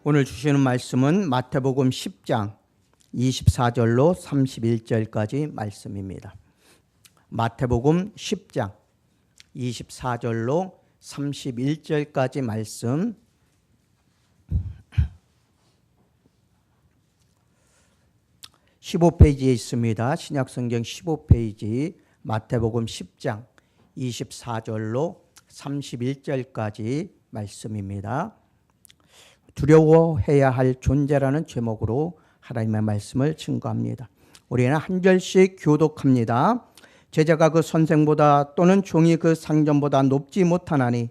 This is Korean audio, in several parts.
오늘 주시는 말씀은 마태복음 10장 24절로 31절까지 말씀입니다. 마태복음 10장 24절로 31절까지 말씀, 15페이지에 있습니다. 신약성경 15페이지 마태복음 10장 24절로 31절까지 말씀입니다. 두려워해야 할 존재라는 제목으로 하나님의 말씀을 증거합니다. 우리는 한 절씩 교독합니다. 제자가 그 선생보다 또는 종이 그 상전보다 높지 못하나니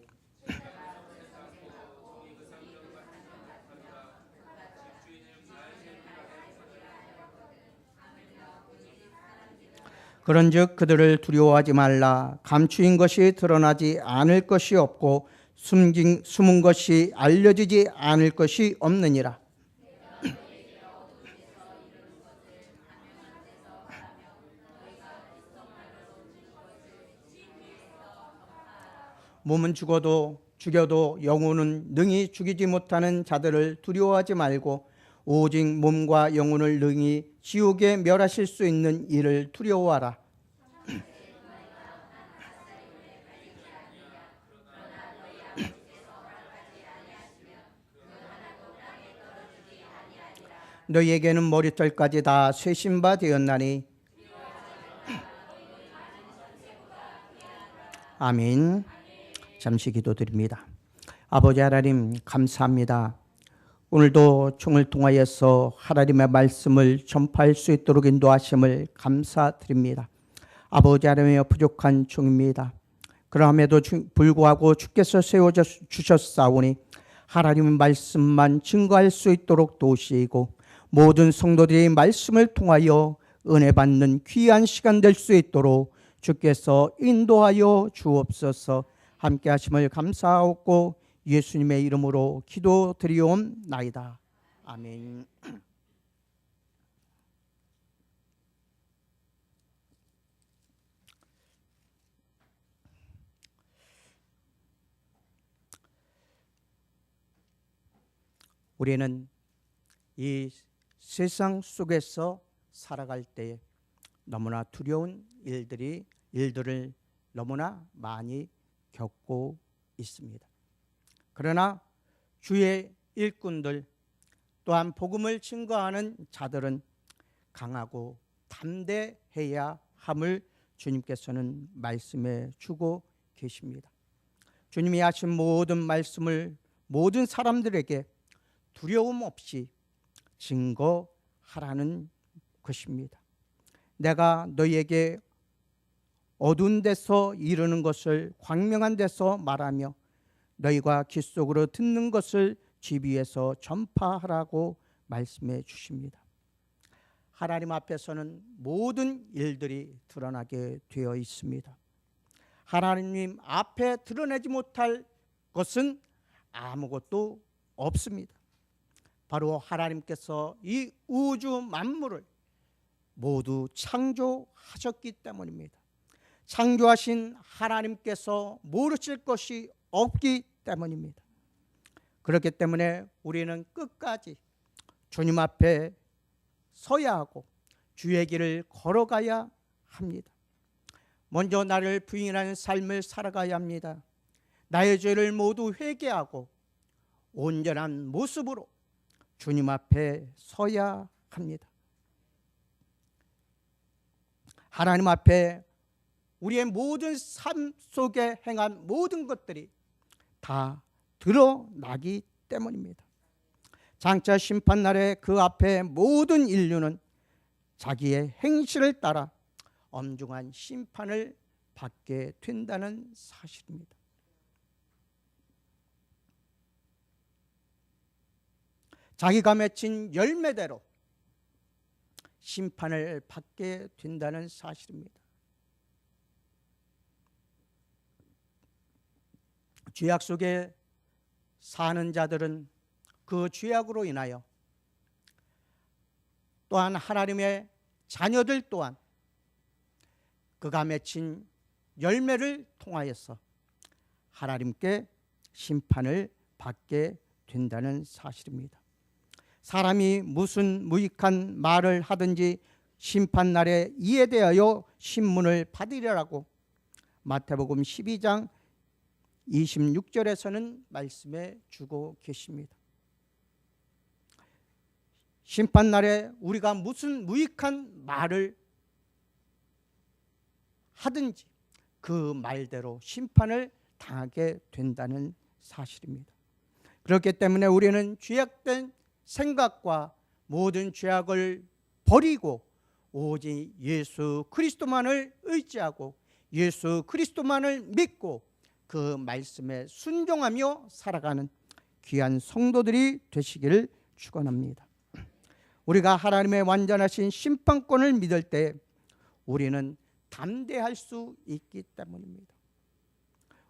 그런즉 그들을 두려워하지 말라. 감추인 것이 드러나지 않을 것이 없고 숨은 것이 알려지지 않을 것이 없느니라. 몸은 죽여도 영혼은 능히 죽이지 못하는 자들을 두려워하지 말고 오직 몸과 영혼을 능히 지옥에 멸하실 수 있는 이를 두려워하라. 너희에게는 머리털까지 다 쇠신 바 되었나니. 아멘. 잠시 기도드립니다. 아버지 하나님, 감사합니다. 오늘도 총을 통하여서 하나님의 말씀을 전파할 수 있도록 인도하심을 감사드립니다. 아버지 하나님의 부족한 종입니다. 그럼에도 불구하고 주께서 세워주셨사오니 하나님의 말씀만 증거할 수 있도록 도우시고 모든 성도들이 말씀을 통하여 은혜 받는 귀한 시간 될 수 있도록 주께서 인도하여 주옵소서. 함께 하심을 감사하고 예수님의 이름으로 기도드리옵나이다. 아멘. 우리는 이 세상 속에서 살아갈 때에 너무나 두려운 일들을 너무나 많이 겪고 있습니다. 그러나 주의 일꾼들 또한 복음을 증거하는 자들은 강하고 담대해야 함을 주님께서는 말씀해 주고 계십니다. 주님이 하신 모든 말씀을 모든 사람들에게 두려움 없이 증거하라는 것입니다. 내가 너희에게 어두운 데서 이르는 것을 광명한 데서 말하며 너희가 귀 속으로 듣는 것을 집 위에서 전파하라고 말씀해 주십니다. 하나님 앞에서는 모든 일들이 드러나게 되어 있습니다. 하나님 앞에 드러내지 못할 것은 아무것도 없습니다. 바로 하나님께서 이 우주 만물을 모두 창조하셨기 때문입니다. 창조하신 하나님께서 모르실 것이 없기 때문입니다. 그렇기 때문에 우리는 끝까지 주님 앞에 서야 하고 주의 길을 걸어가야 합니다. 먼저 나를 부인하는 삶을 살아가야 합니다. 나의 죄를 모두 회개하고 온전한 모습으로 주님 앞에 서야 합니다. 하나님 앞에 우리의 모든 삶 속에 행한 모든 것들이 다 드러나기 때문입니다. 장차 심판날에 그 앞에 모든 인류는 자기의 행실을 따라 엄중한 심판을 받게 된다는 사실입니다. 자기가 맺힌 열매대로 심판을 받게 된다는 사실입니다. 죄악 속에 사는 자들은 그 죄악으로 인하여 또한 하나님의 자녀들 또한 그가 맺힌 열매를 통하여서 하나님께 심판을 받게 된다는 사실입니다. 사람이 무슨 무익한 말을 하든지 심판날에 이에 대하여 신문을 받으리라고 마태복음 12장 26절에서는 말씀해 주고 계십니다. 심판날에 우리가 무슨 무익한 말을 하든지 그 말대로 심판을 당하게 된다는 사실입니다. 그렇기 때문에 우리는 죄악된 생각과 모든 죄악을 버리고 오직 예수 그리스도만을 의지하고 예수 그리스도만을 믿고 그 말씀에 순종하며 살아가는 귀한 성도들이 되시기를 축원합니다. 우리가 하나님의 완전하신 심판권을 믿을 때 우리는 담대할 수 있기 때문입니다.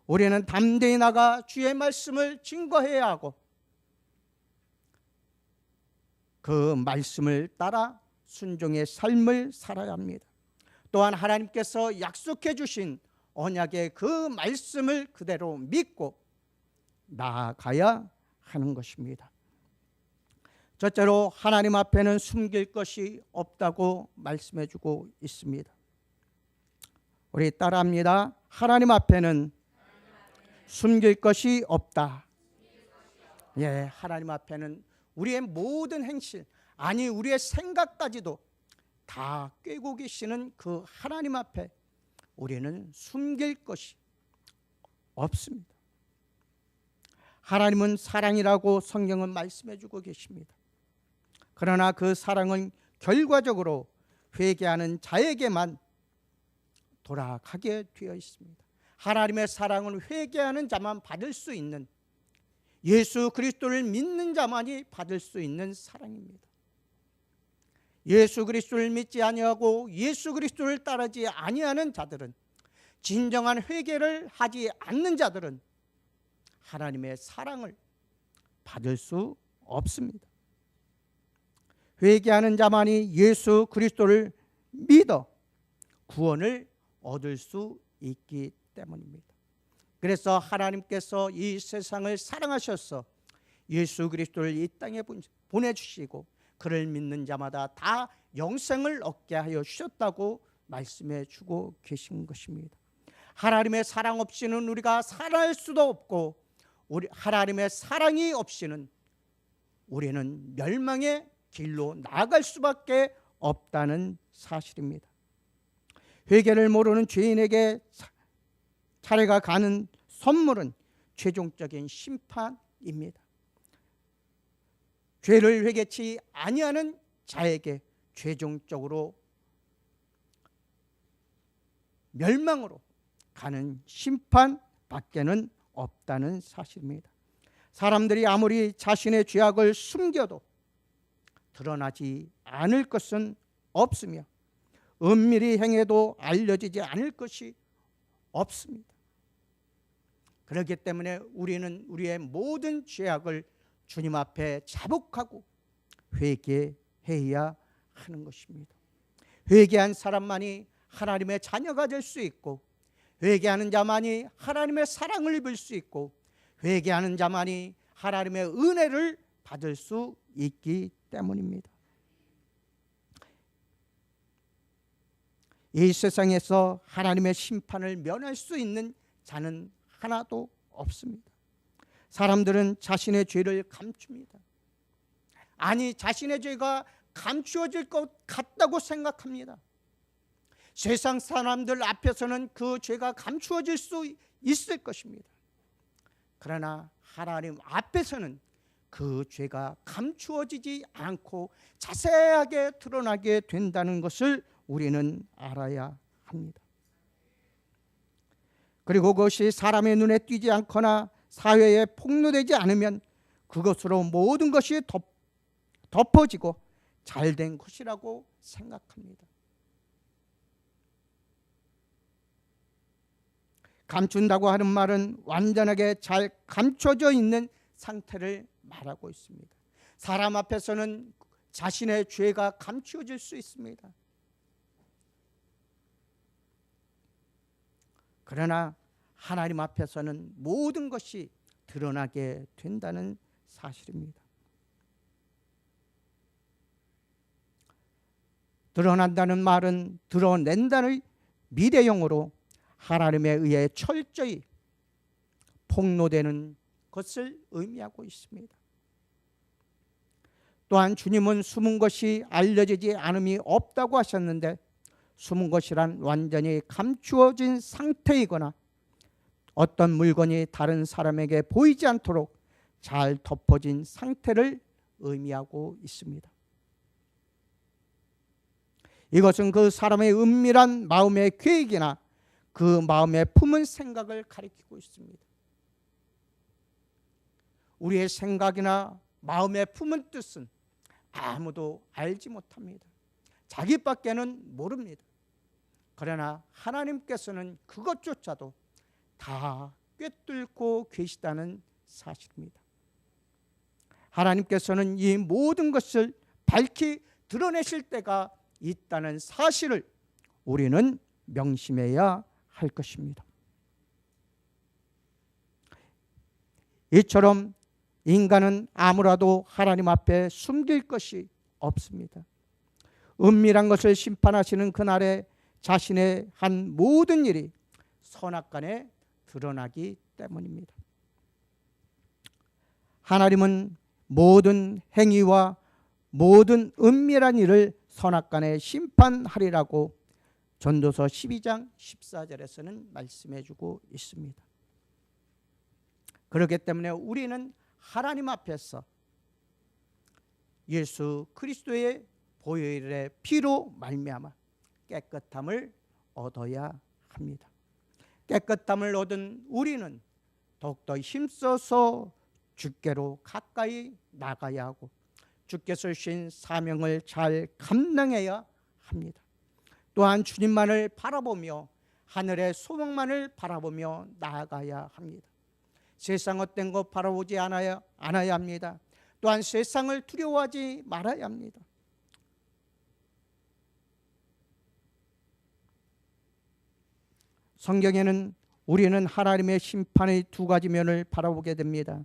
우리는 담대히 나가 주의 말씀을 증거해야 하고 그 말씀을 따라 순종의 삶을 살아야 합니다. 또한 하나님께서 약속해 주신 언약의 그 말씀을 그대로 믿고 나아가야 하는 것입니다. 첫째로 하나님 앞에는 숨길 것이 없다고 말씀해 주고 있습니다. 우리 따라합니다. 하나님 앞에는 숨길 것이 없다. 예, 하나님 앞에는 우리의 모든 행실, 아니 우리의 생각까지도 다 꿰고 계시는 그 하나님 앞에 우리는 숨길 것이 없습니다. 하나님은 사랑이라고 성경은 말씀해 주고 계십니다. 그러나 그 사랑은 결과적으로 회개하는 자에게만 돌아가게 되어 있습니다. 하나님의 사랑은 회개하는 자만 받을 수 있는, 예수 그리스도를 믿는 자만이 받을 수 있는 사랑입니다. 예수 그리스도를 믿지 아니하고 예수 그리스도를 따르지 아니하는 자들은, 진정한 회개를 하지 않는 자들은 하나님의 사랑을 받을 수 없습니다. 회개하는 자만이 예수 그리스도를 믿어 구원을 얻을 수 있기 때문입니다. 그래서 하나님께서 이 세상을 사랑하셔서 예수 그리스도를 이 땅에 보내주시고 그를 믿는 자마다 다 영생을 얻게 하여 주셨다고 말씀해 주고 계신 것입니다. 하나님의 사랑 없이는 우리가 살아갈 수도 없고, 하나님의 사랑이 없이는 우리는 멸망의 길로 나아갈 수밖에 없다는 사실입니다. 회개를 모르는 죄인에게 차례가 가는 선물은 최종적인 심판입니다. 죄를 회개치 아니하는 자에게 최종적으로 멸망으로 가는 심판밖에는 없다는 사실입니다. 사람들이 아무리 자신의 죄악을 숨겨도 드러나지 않을 것은 없으며 은밀히 행해도 알려지지 않을 것이 없습니다. 그렇기 때문에 우리는 우리의 모든 죄악을 주님 앞에 자복하고 회개해야 하는 것입니다. 회개한 사람만이 하나님의 자녀가 될 수 있고, 회개하는 자만이 하나님의 사랑을 입을 수 있고, 회개하는 자만이 하나님의 은혜를 받을 수 있기 때문입니다. 이 세상에서 하나님의 심판을 면할 수 있는 자는 하나도 없습니다. 사람들은 자신의 죄를 감춥니다. 아니, 자신의 죄가 감추어질 것 같다고 생각합니다. 세상 사람들 앞에서는 그 죄가 감추어질 수 있을 것입니다. 그러나 하나님 앞에서는 그 죄가 감추어지지 않고 자세하게 드러나게 된다는 것을 우리는 알아야 합니다. 그리고 그것이 사람의 눈에 띄지 않거나 사회에 폭로되지 않으면 그것으로 모든 것이 덮어지고 잘된 것이라고 생각합니다. 감춘다고 하는 말은 완전하게 잘 감춰져 있는 상태를 말하고 있습니다. 사람 앞에서는 자신의 죄가 감추어질 수 있습니다. 그러나 하나님 앞에서는 모든 것이 드러나게 된다는 사실입니다. 드러난다는 말은 드러낸다는 미래형으로 하나님에 의해 철저히 폭로되는 것을 의미하고 있습니다. 또한 주님은 숨은 것이 알려지지 않음이 없다고 하셨는데, 숨은 것이란 완전히 감추어진 상태이거나 어떤 물건이 다른 사람에게 보이지 않도록 잘 덮어진 상태를 의미하고 있습니다. 이것은 그 사람의 은밀한 마음의 계획이나 그 마음에 품은 생각을 가리키고 있습니다. 우리의 생각이나 마음에 품은 뜻은 아무도 알지 못합니다. 자기밖에는 모릅니다. 그러나 하나님께서는 그것조차도 다 꿰뚫고 계시다는 사실입니다. 하나님께서는 이 모든 것을 밝히 드러내실 때가 있다는 사실을 우리는 명심해야 할 것입니다. 이처럼 인간은 아무라도 하나님 앞에 숨길 것이 없습니다. 은밀한 것을 심판하시는 그날에 자신의 한 모든 일이 선악간에 드러나기 때문입니다. 하나님은 모든 행위와 모든 은밀한 일을 선악간에 심판하리라고 전도서 12장 14절에서는 말씀해 주고 있습니다. 그렇기 때문에 우리는 하나님 앞에서 예수 그리스도의 보혈의 피로 말미암아 깨끗함을 얻어야 합니다. 깨끗함을 얻은 우리는 더욱더 힘써서 주께로 가까이 나가야 하고 주께서 주신 사명을 잘 감당해야 합니다. 또한 주님만을 바라보며 하늘의 소망만을 바라보며 나아가야 합니다. 세상 헛된 것 바라보지 않아야 합니다. 또한 세상을 두려워하지 말아야 합니다. 성경에는 우리는 하나님의 심판의 두 가지 면을 바라보게 됩니다.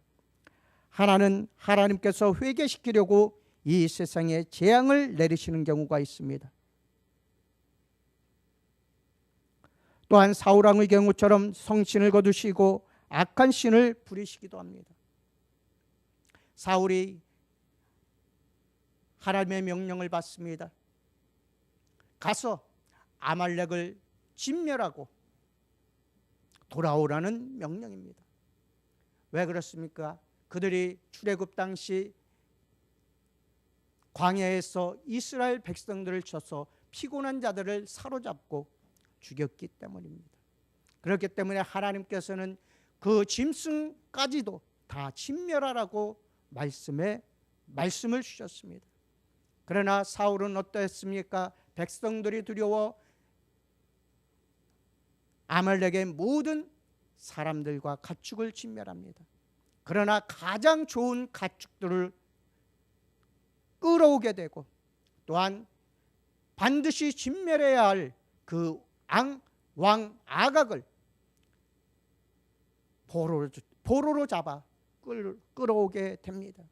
하나는 하나님께서 회개시키려고 이 세상에 재앙을 내리시는 경우가 있습니다. 또한 사울왕의 경우처럼 성신을 거두시고 악한 신을 부리시기도 합니다. 사울이 하나님의 명령을 받습니다. 가서 아말렉을 진멸하고 돌아오라는 명령입니다. 왜 그렇습니까? 그들이 출애굽 당시 광야에서 이스라엘 백성들을 쳐서 피곤한 자들을 사로잡고 죽였기 때문입니다. 그렇기 때문에 하나님께서는 그 짐승까지도 다 진멸하라고 말씀을 주셨습니다. 그러나 사울은 어떠했습니까? 백성들이 두려워 아말렉의 모든 사람들과 가축을 진멸합니다. 그러나 가장 좋은 가축들을 끌어오게 되고 또한 반드시 진멸해야 할 그 왕 아각을 포로로 잡아 끌어오게 됩니다.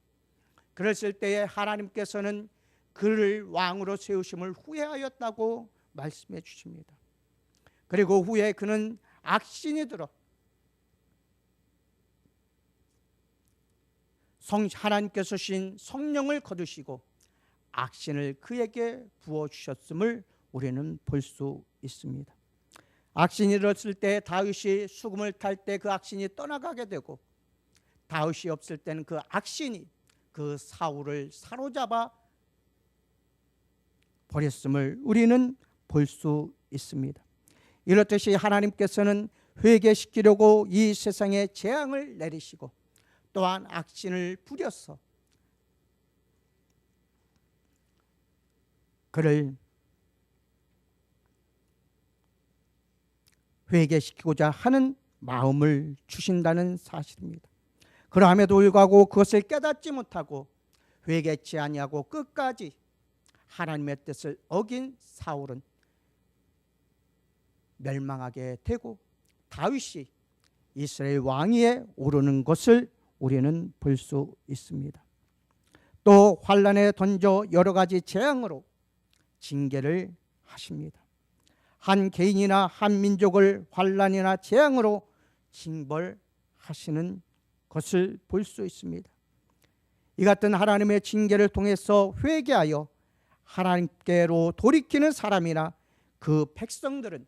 그랬을 때에 하나님께서는 그를 왕으로 세우심을 후회하였다고 말씀해 주십니다. 그리고 후에 그는 악신이 들어 하나님께서 주신 성령을 거두시고 악신을 그에게 부어주셨음을 우리는 볼 수 있습니다. 악신이 일었을 때 다윗이 수금을 탈 때 그 악신이 떠나가게 되고 다윗이 없을 때는 그 악신이 그 사울을 사로잡아 버렸음을 우리는 볼 수 있습니다. 이렇듯이 하나님께서는 회개시키려고 이 세상에 재앙을 내리시고 또한 악신을 부려서 그를 회개시키고자 하는 마음을 주신다는 사실입니다. 그럼에도 불구하고 그것을 깨닫지 못하고 회개치 아니하고 끝까지 하나님의 뜻을 어긴 사울은 멸망하게 되고 다윗이 이스라엘 왕위에 오르는 것을 우리는 볼 수 있습니다. 또 환난에 던져 여러 가지 재앙으로 징계를 하십니다. 한 개인이나 한 민족을 환난이나 재앙으로 징벌하시는 것을 볼 수 있습니다. 이 같은 하나님의 징계를 통해서 회개하여 하나님께로 돌이키는 사람이나 그 백성들은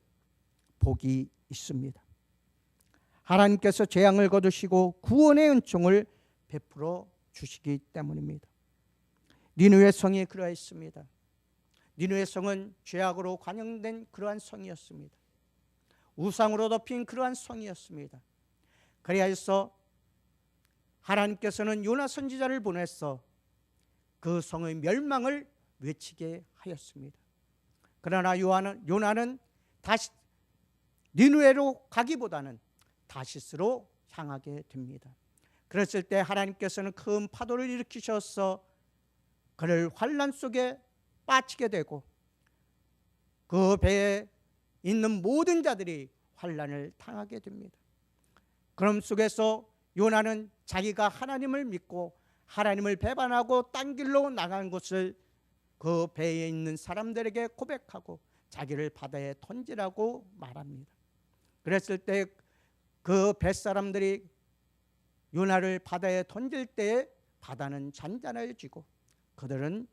복이 있습니다. 하나님께서 재앙을 거두시고 구원의 은총을 베풀어 주시기 때문입니다. 니느웨 성이 그러했습니다. 니느웨 성은 죄악으로 관영된 그러한 성이었습니다. 우상으로 덮인 그러한 성이었습니다. 그래서 하나님께서는 요나 선지자를 보내서 그 성의 멸망을 외치게 하였습니다. 그러나 요나는 다시 니느웨로 가기보다는 다시스로 향하게 됩니다. 그랬을 때 하나님께서는 큰 파도를 일으키셔서 그를 환난 속에 빠지게 되고 그 배에 있는 모든 자들이 환난을 당하게 됩니다. 그럼 속에서 요나는 자기가 하나님을 믿고 하나님을 배반하고 딴 길로 나간 것을 그 배에 있는 사람들에게 고백하고 자기를 바다에 던지라고 말합니다. 그랬을 때 그 뱃사람들이 요나를 바다에 던질 때에 바다는 잔잔해지고 그들은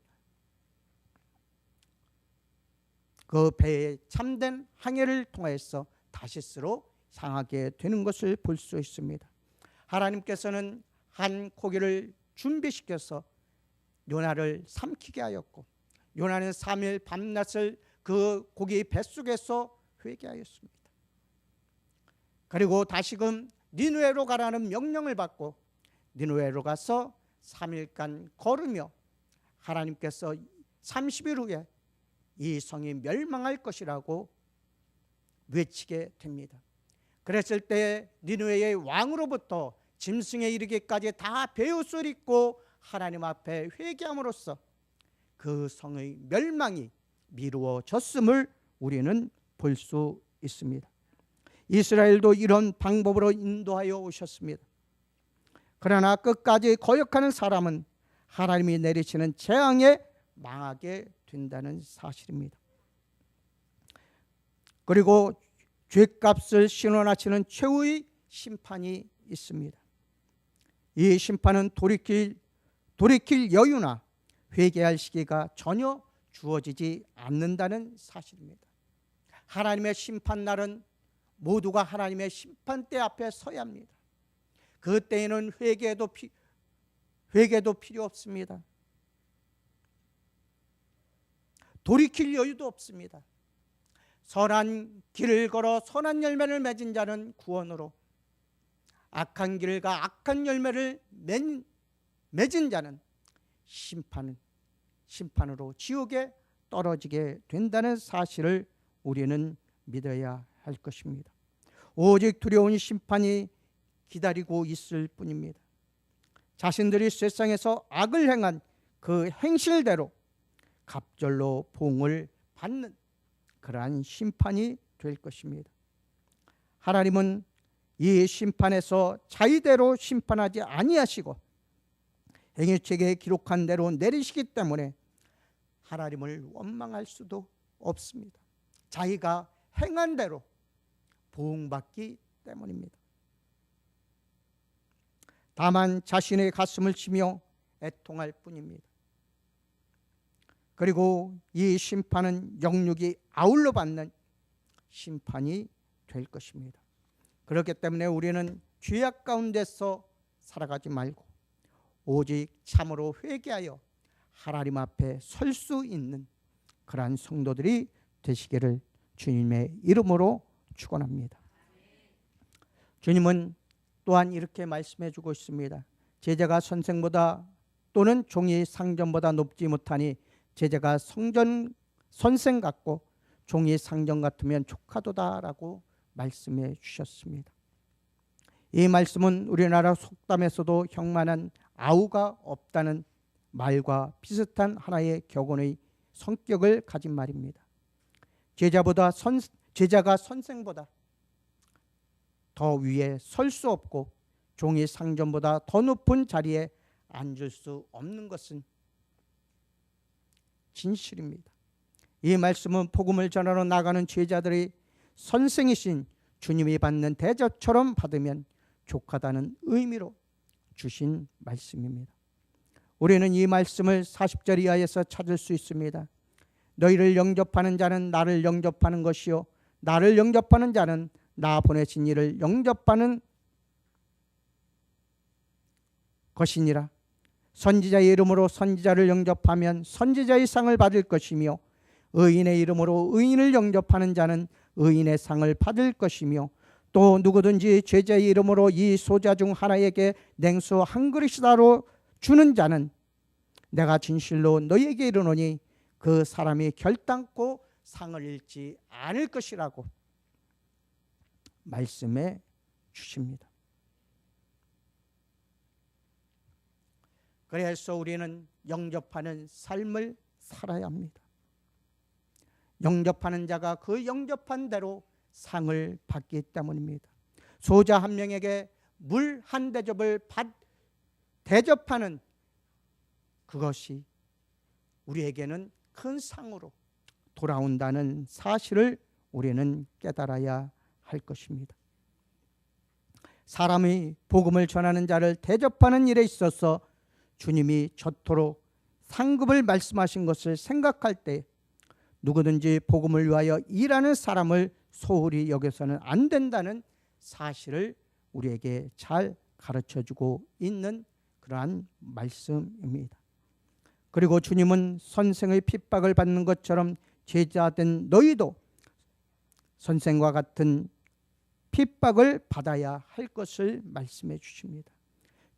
그 배에 참된 항해를 통해서 다시스로 향하게 되는 것을 볼 수 있습니다. 하나님께서는 한 고기를 준비시켜서 요나를 삼키게 하였고 요나는 3일 밤낮을 그 고기 뱃속에서 회개하였습니다. 그리고 다시금 니느웨로 가라는 명령을 받고 니느웨로 가서 3일간 걸으며 하나님께서 30일 후에 이 성이 멸망할 것이라고 외치게 됩니다. 그랬을 때 니느웨의 왕으로부터 짐승에 이르기까지 다 베옷을 입고 하나님 앞에 회개함으로써 그 성의 멸망이 미루어졌음을 우리는 볼 수 있습니다. 이스라엘도 이런 방법으로 인도하여 오셨습니다. 그러나 끝까지 거역하는 사람은 하나님이 내리시는 재앙에 망하게 된다는 사실입니다. 그리고 죄값을 신원하시는 최후의 심판이 있습니다. 이 심판은 돌이킬 여유나 회개할 시기가 전혀 주어지지 않는다는 사실입니다. 하나님의 심판날은 모두가 하나님의 심판대 앞에 서야 합니다. 그때에는 회개도 필요 없습니다. 돌이킬 여유도 없습니다. 선한 길을 걸어 선한 열매를 맺은 자는 구원으로, 악한 길과 악한 열매를 맺은 자는 심판으로 지옥에 떨어지게 된다는 사실을 우리는 믿어야 할 것입니다. 오직 두려운 심판이 기다리고 있을 뿐입니다. 자신들이 세상에서 악을 행한 그 행실대로 갑절로 보응을 받는 그러한 심판이 될 것입니다. 하나님은 이 심판에서 자의대로 심판하지 아니하시고 행위책에 기록한 대로 내리시기 때문에 하나님을 원망할 수도 없습니다. 자기가 행한 대로 보응받기 때문입니다. 다만 자신의 가슴을 치며 애통할 뿐입니다. 그리고 이 심판은 영육이 아울러 받는 심판이 될 것입니다. 그렇기 때문에 우리는 죄악 가운데서 살아가지 말고 오직 참으로 회개하여 하나님 앞에 설 수 있는 그러한 성도들이 되시기를 주님의 이름으로 축원합니다. 주님은 또한 이렇게 말씀해 주고 있습니다. 제자가 선생보다 또는 종이 상전보다 높지 못하니 제자가 선생 같고 종이 상전 같으면 족하도다라고 말씀해 주셨습니다. 이 말씀은 우리나라 속담에서도 형만한 아우가 없다는 말과 비슷한 하나의 격언의 성격을 가진 말입니다. 제자가 선생보다 더 위에 설 수 없고 종이 상전보다 더 높은 자리에 앉을 수 없는 것은 진실입니다. 이 말씀은 복음을 전하러 나가는 제자들이 선생이신 주님이 받는 대접처럼 받으면 족하다는 의미로 주신 말씀입니다. 우리는 이 말씀을 40절 이하에서 찾을 수 있습니다. 너희를 영접하는 자는 나를 영접하는 것이요 나를 영접하는 자는 나 보내신 이를 영접하는 것이니라. 선지자의 이름으로 선지자를 영접하면 선지자의 상을 받을 것이며 의인의 이름으로 의인을 영접하는 자는 의인의 상을 받을 것이며 또 누구든지 죄자의 이름으로 이 소자 중 하나에게 냉수 한 그릇이라도 주는 자는 내가 진실로 너희에게 이르노니 그 사람이 결단코 상을 잃지 않을 것이라고 말씀해 주십니다. 그래서 우리는 영접하는 삶을 살아야 합니다. 영접하는 자가 그 영접한 대로 상을 받기 때문입니다. 소자 한 명에게 물 한 대접을 대접하는 그것이 우리에게는 큰 상으로 돌아온다는 사실을 우리는 깨달아야 할 것입니다. 사람이 복음을 전하는 자를 대접하는 일에 있어서 주님이 저토록 상급을 말씀하신 것을 생각할 때 누구든지 복음을 위하여 일하는 사람을 소홀히 여겨서는 안 된다는 사실을 우리에게 잘 가르쳐주고 있는 그러한 말씀입니다. 그리고 주님은 선생의 핍박을 받는 것처럼 제자된 너희도 선생과 같은 핍박을 받아야 할 것을 말씀해 주십니다.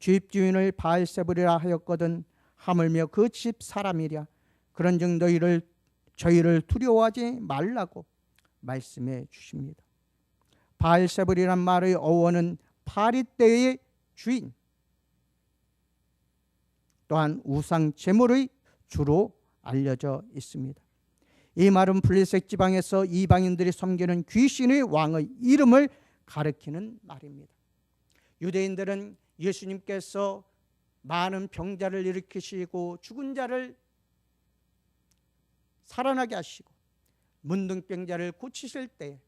집주인을 바알세불이라 하였거든 하물며 그 집 사람이랴. 그런즉 저희를 두려워하지 말라고 말씀해 주십니다. 바알세불이란 말의 어원은 파리떼의 주인, 또한 우상 제물의 주로 알려져 있습니다. 이 말은 블레셋 지방에서 이방인들이 섬기는 귀신의 왕의 이름을 가리키는 말입니다. 유대인들은 예수님께서 많은 병자를 일으키시고 죽은 자를 살아나게 하시고 문둥병자를 고치실 때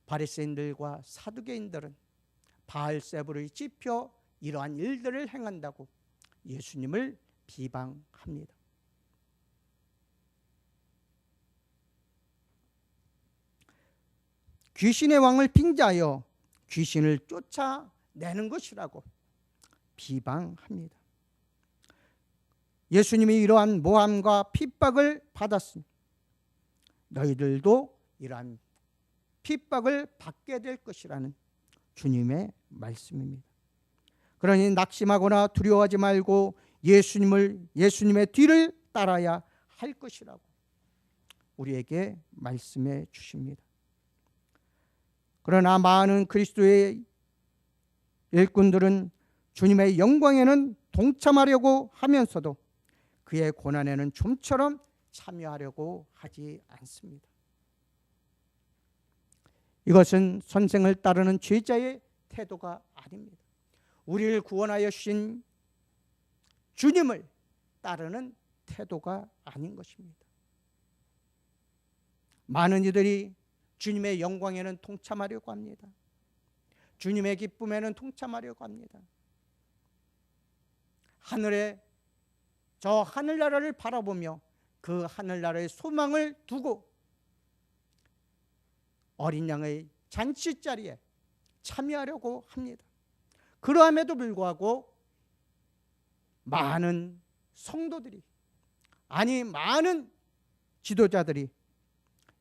바리새인들과 사두개인들은 바알세불의 지표 이러한 일들을 행한다고 예수님을 비방합니다. 귀신의 왕을 빙자하여 귀신을 쫓아내는 것이라고 비방합니다. 예수님이 이러한 모함과 핍박을 받았으니 너희들도 이러한 핍박을 받게 될 것이라는 주님의 말씀입니다. 그러니 낙심하거나 두려워하지 말고 예수님의 뒤를 따라야 할 것이라고 우리에게 말씀해 주십니다. 그러나 많은 그리스도의 일꾼들은 주님의 영광에는 동참하려고 하면서도 그의 고난에는 좀처럼 참여하려고 하지 않습니다. 이것은 선생을 따르는 제자의 태도가 아닙니다. 우리를 구원하여 주신 주님을 따르는 태도가 아닌 것입니다. 많은 이들이 주님의 영광에는 동참하려고 합니다. 주님의 기쁨에는 동참하려고 합니다. 저 하늘나라를 바라보며 그 하늘나라의 소망을 두고 어린 양의 잔치자리에 참여하려고 합니다. 그러함에도 불구하고 많은 성도들이, 많은 지도자들이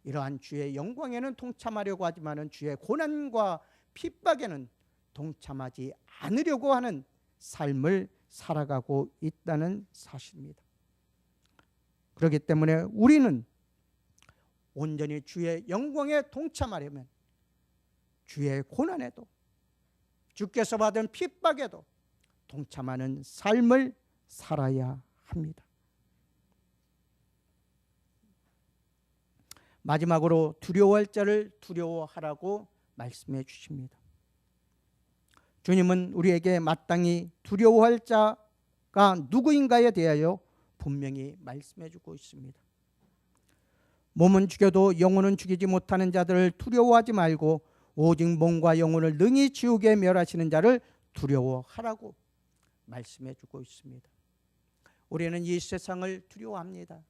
이러한 주의 영광에는 동참하려고 하지만 주의 고난과 핍박에는 동참하지 않으려고 하는 삶을 살아가고 있다는 사실입니다. 그렇기 때문에 우리는 온전히 주의 영광에 동참하려면 주의 고난에도 주께서 받은 핍박에도 동참하는 삶을 살아야 합니다. 마지막으로 두려워할 자를 두려워하라고 말씀해 주십니다. 주님은 우리에게 마땅히 두려워할 자가 누구인가에 대하여 분명히 말씀해 주고 있습니다. 몸은 죽여도 영혼은 죽이지 못하는 자들을 두려워하지 말고 오직 몸과 영혼을 능히 지옥에 멸하시는 자를 두려워하라고 말씀해 주고 있습니다. 우리는 이 세상을 두려워합니다.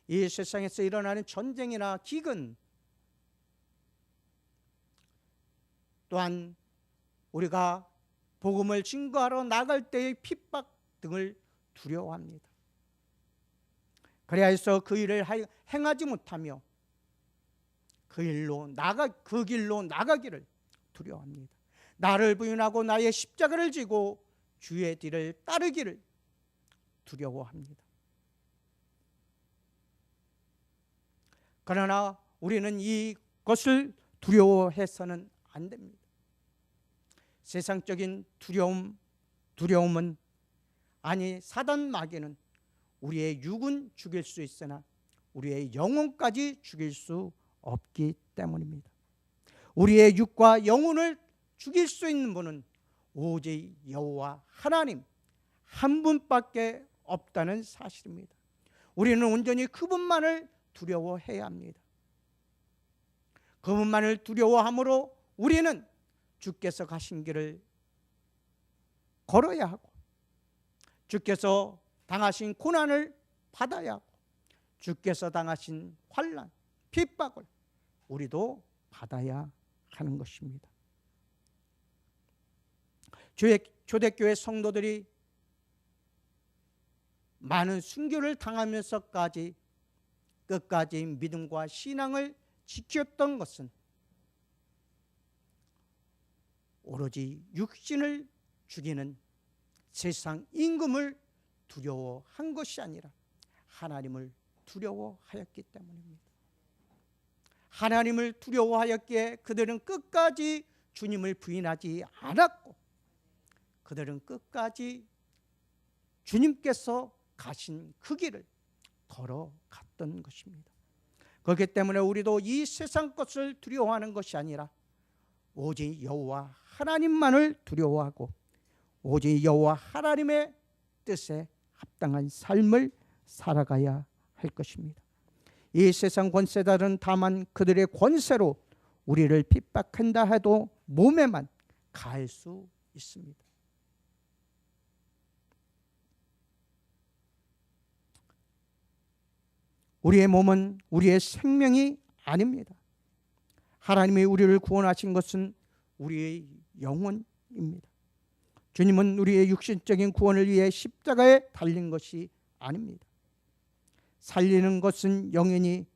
이 세상에서 일어나는 전쟁이나 기근, 또한 우리가 복음을 증거하러 나갈 때의 핍박 등을 두려워합니다. 그래야 해서 그 일을 행하지 못하며 그 길로 나가기를 두려워합니다. 나를 부인하고 나의 십자가를 지고 주의 뒤를 따르기를 두려워합니다. 그러나 우리는 이것을 두려워해서는 안 됩니다. 세상적인 두려움은 아니 사단 마귀는 우리의 육은 죽일 수 있으나 우리의 영혼까지 죽일 수 없기 때문입니다. 우리의 육과 영혼을 죽일 수 있는 분은 오직 여호와 하나님 한 분밖에 없다는 사실입니다. 우리는 온전히 그분만을 두려워해야 합니다. 그분만을 두려워함으로 우리는 주께서 가신 길을 걸어야 하고 주께서 당하신 고난을 받아야 하고 주께서 당하신 환난, 핍박을 우리도 받아야 하는 것입니다. 초대교회 성도들이 많은 순교를 당하면서까지 끝까지 믿음과 신앙을 지켰던 것은 오로지 육신을 죽이는 세상 임금을 두려워한 것이 아니라 하나님을 두려워하였기 때문입니다. 하나님을 두려워하였기에 그들은 끝까지 주님을 부인하지 않았고 그들은 끝까지 주님께서 가신 그 길을 걸어갔던 것입니다. 그렇기 때문에 우리도 이 세상 것을 두려워하는 것이 아니라 오직 여호와 하나님만을 두려워하고 오직 여호와 하나님의 뜻에 합당한 삶을 살아가야 할 것입니다. 이 세상 권세자들은 다만 그들의 권세로 우리를 핍박한다 해도 몸에만 가할 수 있습니다. 우리의 몸은 우리의 생명이 아닙니다. 하나님이 우리를 구원하신 것은 우리의 영혼입니다. 주님은 우리의 육신적인 구원을 위해 십자가에 달린 것이 아닙니다. 살리는 것은 영이니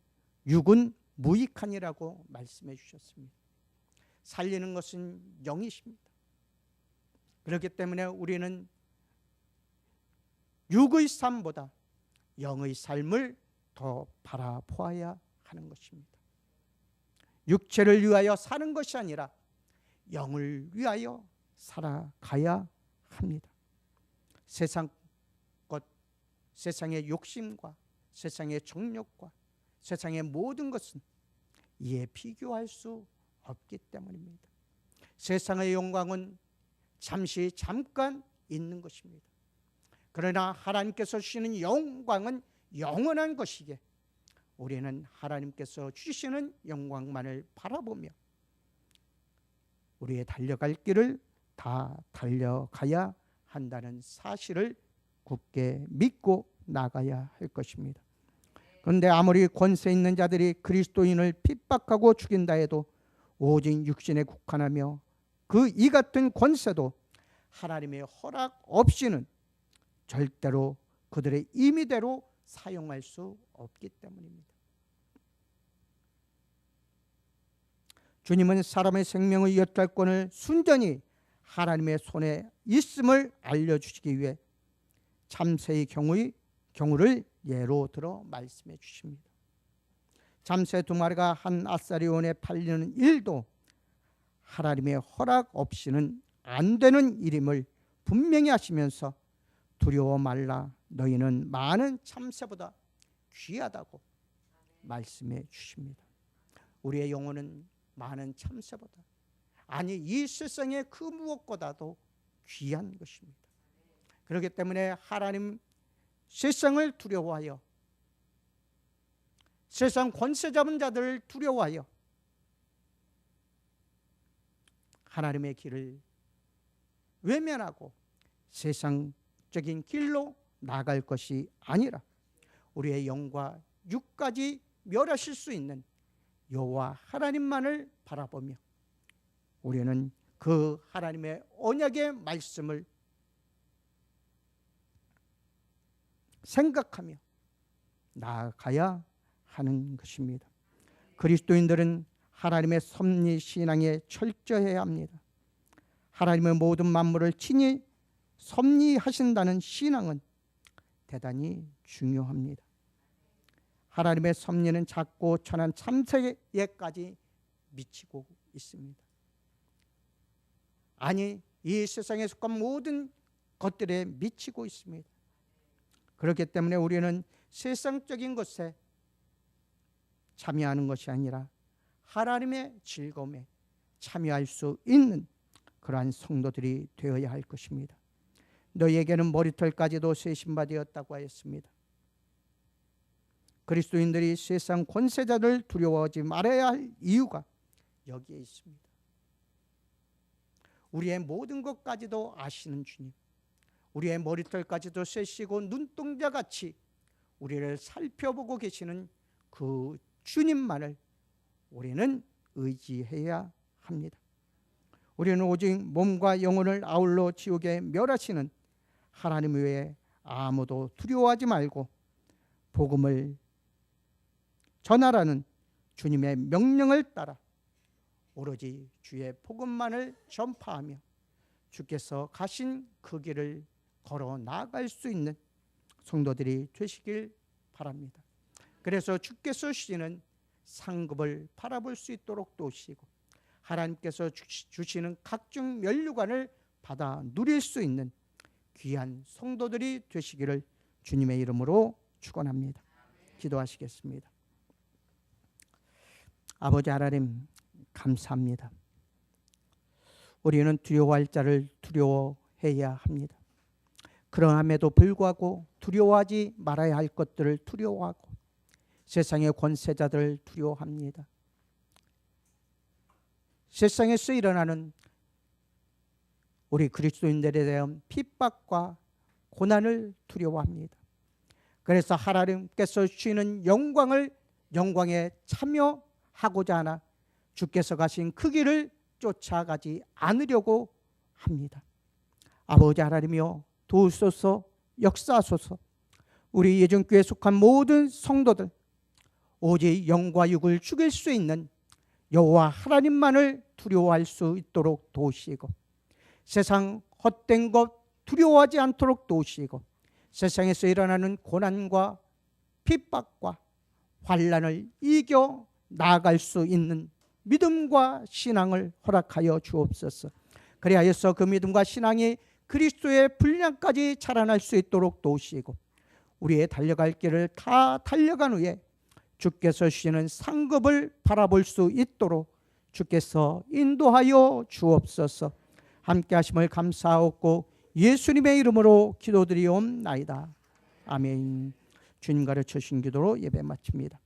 육은 무익하니라고 말씀해 주셨습니다. 살리는 것은 영이십니다. 그렇기 때문에 우리는 육의 삶보다 영의 삶을 더 바라보아야 하는 것입니다. 육체를 위하여 사는 것이 아니라 영을 위하여 살아가야 합니다. 세상 것, 세상의 욕심과 세상의 정욕과 세상의 모든 것은 이에 비교할 수 없기 때문입니다. 세상의 영광은 잠깐 있는 것입니다. 그러나 하나님께서 주시는 영광은 영원한 것이기에 우리는 하나님께서 주시는 영광만을 바라보며 우리의 달려갈 길을 다 달려가야 한다는 사실을 굳게 믿고 나가야 할 것입니다. 그런데 아무리 권세 있는 자들이 그리스도인을 핍박하고 죽인다 해도 오직 육신에 국한하며 그 이 같은 권세도 하나님의 허락 없이는 절대로 그들의 임의대로 사용할 수 없기 때문입니다. 주님은 사람의 생명의 여탈권을 순전히 하나님의 손에 있음을 알려주시기 위해 참새의 경우를 예로 들어 말씀해 주십니다. 참새 2마리가 한 아사리온에 팔리는 일도 하나님의 허락 없이는 안 되는 일임을 분명히 하시면서 두려워 말라 너희는 많은 참새보다 귀하다고 말씀해 주십니다. 우리의 영혼은 많은 참새보다 아니 이 세상의 그 무엇보다도 귀한 것입니다. 그렇기 때문에 하나님 세상을 두려워하여 세상 권세 잡은 자들을 두려워하여 하나님의 길을 외면하고 세상적인 길로 나갈 것이 아니라 우리의 영과 육까지 멸하실 수 있는 여호와 하나님만을 바라보며 우리는 그 하나님의 언약의 말씀을 생각하며 나아가야 하는 것입니다. 그리스도인들은 하나님의 섭리 신앙에 철저해야 합니다. 하나님의 모든 만물을 친히 섭리하신다는 신앙은 대단히 중요합니다. 하나님의 섭리는 작고 천한 참세에까지 미치고 있습니다. 아니, 이 세상에 속한 모든 것들에 미치고 있습니다. 그렇기 때문에 우리는 세상적인 것에 참여하는 것이 아니라 하나님의 즐거움에 참여할 수 있는 그러한 성도들이 되어야 할 것입니다. 너희에게는 머리털까지도 세신받았다고 하였습니다. 그리스도인들이 세상 권세자들 두려워하지 말아야 할 이유가 여기에 있습니다. 우리의 모든 것까지도 아시는 주님, 우리의 머리털까지도 세시고 눈동자같이 우리를 살펴보고 계시는 그 주님만을 우리는 의지해야 합니다. 우리는 오직 몸과 영혼을 아울러 지옥에 멸하시는 하나님 외에 아무도 두려워하지 말고 복음을 전하라는 주님의 명령을 따라 오로지 주의 복음만을 전파하며 주께서 가신 그 길을 걸어 나아갈 수 있는 성도들이 되시길 바랍니다. 그래서 주께서 주시는 상급을 바라볼 수 있도록 도우시고 하나님께서 주시는 각종 면류관을 받아 누릴 수 있는 귀한 성도들이 되시기를 주님의 이름으로 축원합니다. 기도하시겠습니다. 아버지 하나님, 감사합니다. 우리는 두려워할 자를 두려워해야 합니다. 그러함에도 불구하고 두려워하지 말아야 할 것들을 두려워하고 세상의 권세자들을 두려워합니다. 세상에서 일어나는 우리 그리스도인들에 대한 핍박과 고난을 두려워합니다. 그래서 하나님께서 주시는 영광에 참여하고자 하나 주께서 가신 그 길을 쫓아가지 않으려고 합니다. 아버지 하나님이여, 도우소서, 역사하소서. 우리 예전교회에 속한 모든 성도들 오직 영과 육을 죽일 수 있는 여호와 하나님만을 두려워할 수 있도록 도우시고 세상 헛된 것 두려워하지 않도록 도우시고 세상에서 일어나는 고난과 핍박과 환난을 이겨 나아갈 수 있는 믿음과 신앙을 허락하여 주옵소서. 그리하여서 그 믿음과 신앙이 그리스도의 분량까지 자라날 수 있도록 도우시고 우리의 달려갈 길을 다 달려간 후에 주께서 주시는 상급을 바라볼 수 있도록 주께서 인도하여 주옵소서. 함께 하심을 감사하옵고 예수님의 이름으로 기도드리옵나이다. 아멘. 주님 가르쳐 주신 기도로 예배 마칩니다.